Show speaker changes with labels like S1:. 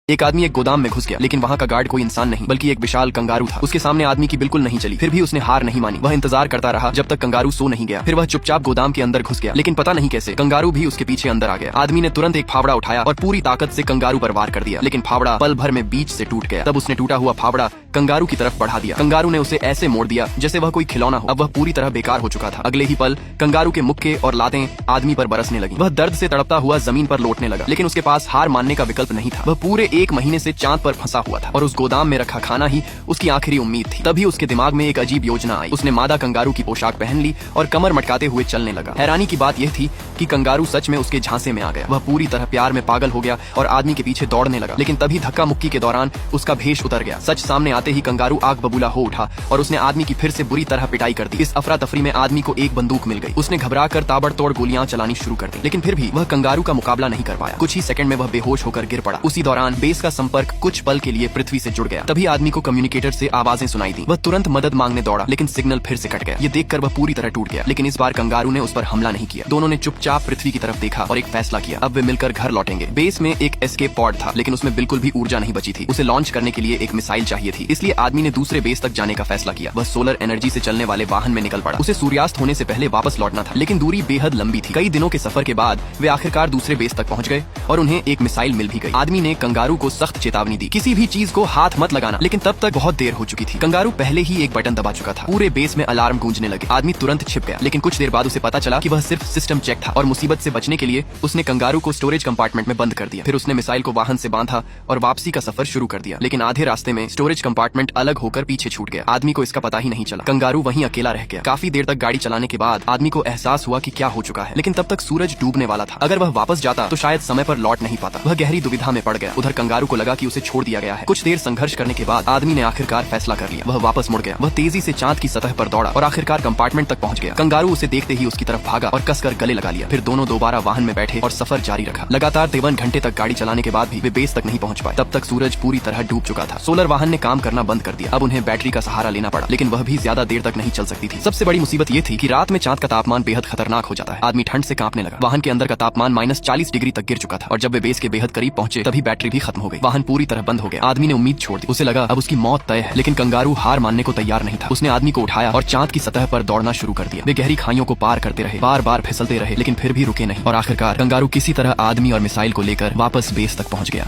S1: एक आदमी एक गोदाम में घुस गया, लेकिन वहाँ का गार्ड कोई इंसान नहीं बल्कि एक विशाल कंगारू था। उसके सामने आदमी की बिल्कुल नहीं चली, फिर भी उसने हार नहीं मानी। वह इंतजार करता रहा जब तक कंगारू सो नहीं गया। फिर वह चुपचाप गोदाम के अंदर घुस गया, लेकिन पता नहीं कैसे कंगारू भी उसके पीछे अंदर आ गया। आदमी ने तुरंत एक फावड़ा उठाया और पूरी ताकत से कंगारू पर वार कर दिया, लेकिन फावड़ा पल भर में बीच से टूट गया। तब उसने टूटा हुआ फावड़ा कंगारू की तरफ बढ़ा दिया। कंगारू ने उसे ऐसे मोड़ दिया जैसे वह कोई खिलौना हो। अब वह पूरी तरह बेकार हो चुका था। अगले ही पल कंगारू के मुक्के और लातें आदमी पर बरसने लगी। वह दर्द से तड़पता हुआ जमीन पर लौटने लगा, लेकिन उसके पास हार मानने का विकल्प नहीं था। वह पूरे 1 महीने से चांद पर फंसा हुआ था और उस गोदाम में रखा खाना ही उसकी आखिरी उम्मीद थी। तभी उसके दिमाग में एक अजीब योजना आई। उसने मादा कंगारू की पोशाक पहन ली और कमर मटकाते हुए चलने लगा। हैरानी की बात यह थी कि कंगारू सच में उसके झांसे में आ गया। वह पूरी तरह प्यार में पागल हो गया और आदमी के पीछे दौड़ने लगा, लेकिन तभी धक्का मुक्की के दौरान उसका भेष उतर गया। सच सामने आते ही कंगारू आग बबूला हो उठा और उसने आदमी की फिर से बुरी तरह पिटाई कर दी। इस अफरा तफरी में आदमी को एक बंदूक मिल गई। उसने घबराकर ताबड़तोड़ गोलियां चलानी शुरू कर दी, लेकिन फिर भी वह कंगारू का मुकाबला नहीं कर पाया। कुछ ही सेकंड में वह बेहोश होकर गिर पड़ा। उसी दौरान बेस का संपर्क कुछ पल के लिए पृथ्वी से जुड़ गया। तभी आदमी को कम्युनिकेटर से आवाजें सुनाई दी। वह तुरंत मदद मांगने दौड़ा, लेकिन सिग्नल फिर से कट गया। ये देखकर वह पूरी तरह टूट गया, लेकिन इस बार कंगारू ने उस पर हमला नहीं किया। दोनों ने चुपचाप पृथ्वी की तरफ देखा और एक फैसला किया, अब वे मिलकर घर लौटेंगे। बेस में एक एस्केप पॉड था, लेकिन उसमें बिल्कुल भी ऊर्जा नहीं बची थी। उसे लॉन्च करने के लिए एक मिसाइल चाहिए थी, इसलिए आदमी ने दूसरे बेस तक जाने का फैसला किया। वह सोलर एनर्जी से चलने वाले वाहन में निकल पड़ा। उसे सूर्यास्त होने से पहले वापस लौटना था, लेकिन दूरी बेहद लंबी थी। कई दिनों के सफर के बाद वे आखिरकार दूसरे बेस तक पहुंच गए और उन्हें एक मिसाइल मिल भी गई। आदमी ने कंगारू को सख्त चेतावनी दी, किसी भी चीज को हाथ मत लगाना, लेकिन तब तक बहुत देर हो चुकी थी। कंगारू पहले ही एक बटन दबा चुका था। पूरे बेस में अलार्म गूंजने लगे। आदमी तुरंत छिप गया, लेकिन कुछ देर बाद उसे पता चला कि वह सिर्फ सिस्टम चेक था और मुसीबत से बचने के लिए उसने कंगारू को स्टोरेज कंपार्टमेंट में बंद कर दिया। फिर उसने मिसाइल को वाहन से बांधा और वापसी का सफर शुरू कर दिया, लेकिन आधे रास्ते में स्टोरेज कंपार्टमेंट अलग होकर पीछे छूट गया। आदमी को इसका पता ही नहीं चला। कंगारू वहीं अकेला रह गया। काफी देर तक गाड़ी चलाने के बाद आदमी को एहसास हुआ कि क्या हो चुका है, लेकिन तब तक सूरज डूबने वाला था। अगर वह वापस जाता तो शायद समय पर लौट नहीं पाता। वह गहरी दुविधा में पड़ गया। उधर कंगारू को लगा कि उसे छोड़ दिया गया है। कुछ देर संघर्ष करने के बाद आदमी ने आखिरकार फैसला कर लिया। वह वापस मुड़ गया। वह तेजी से चांद की सतह पर दौड़ा और आखिरकार कंपार्टमेंट तक पहुंच गया। कंगारू उसे देखते ही उसकी तरफ भागा और कसकर गले लगा लिया। फिर दोनों दोबारा वाहन में बैठे और सफर जारी रखा। लगातार 53 घंटे तक गाड़ी चलाने के बाद भी वे बेस तक नहीं पहुंच पाए। तब तक सूरज पूरी तरह डूब चुका था। सोलर वाहन ने काम करना बंद कर दिया। अब उन्हें बैटरी का सहारा लेना पड़ा, लेकिन वह भी ज्यादा देर तक नहीं चल सकती थी। सबसे बड़ी मुसीबत ये थी कि रात में चांद का तापमान बेहद खतरनाक हो जाता है। आदमी ठंड से कांपने लगा। वाहन के अंदर का तापमान -40 डिग्री तक गिर चुका था और जब वे बेस के बेहद करीब पहुंचे तभी बैटरी भी खत्म हो गई। वाहन पूरी तरह बंद हो गया। आदमी ने उम्मीद छोड़ दी। उसे लगा अब उसकी मौत तय है, लेकिन कंगारू हार मानने को तैयार नहीं था। उसने आदमी को उठाया और चांद की सतह पर दौड़ना शुरू कर दिया। वे गहरी खाइयों को पार करते रहे, बार बार फिसलते रहे, लेकिन फिर भी रुके नहीं और आखिरकार कंगारू किसी तरह आदमी और मिसाइल को लेकर वापस बेस तक पहुंच गया।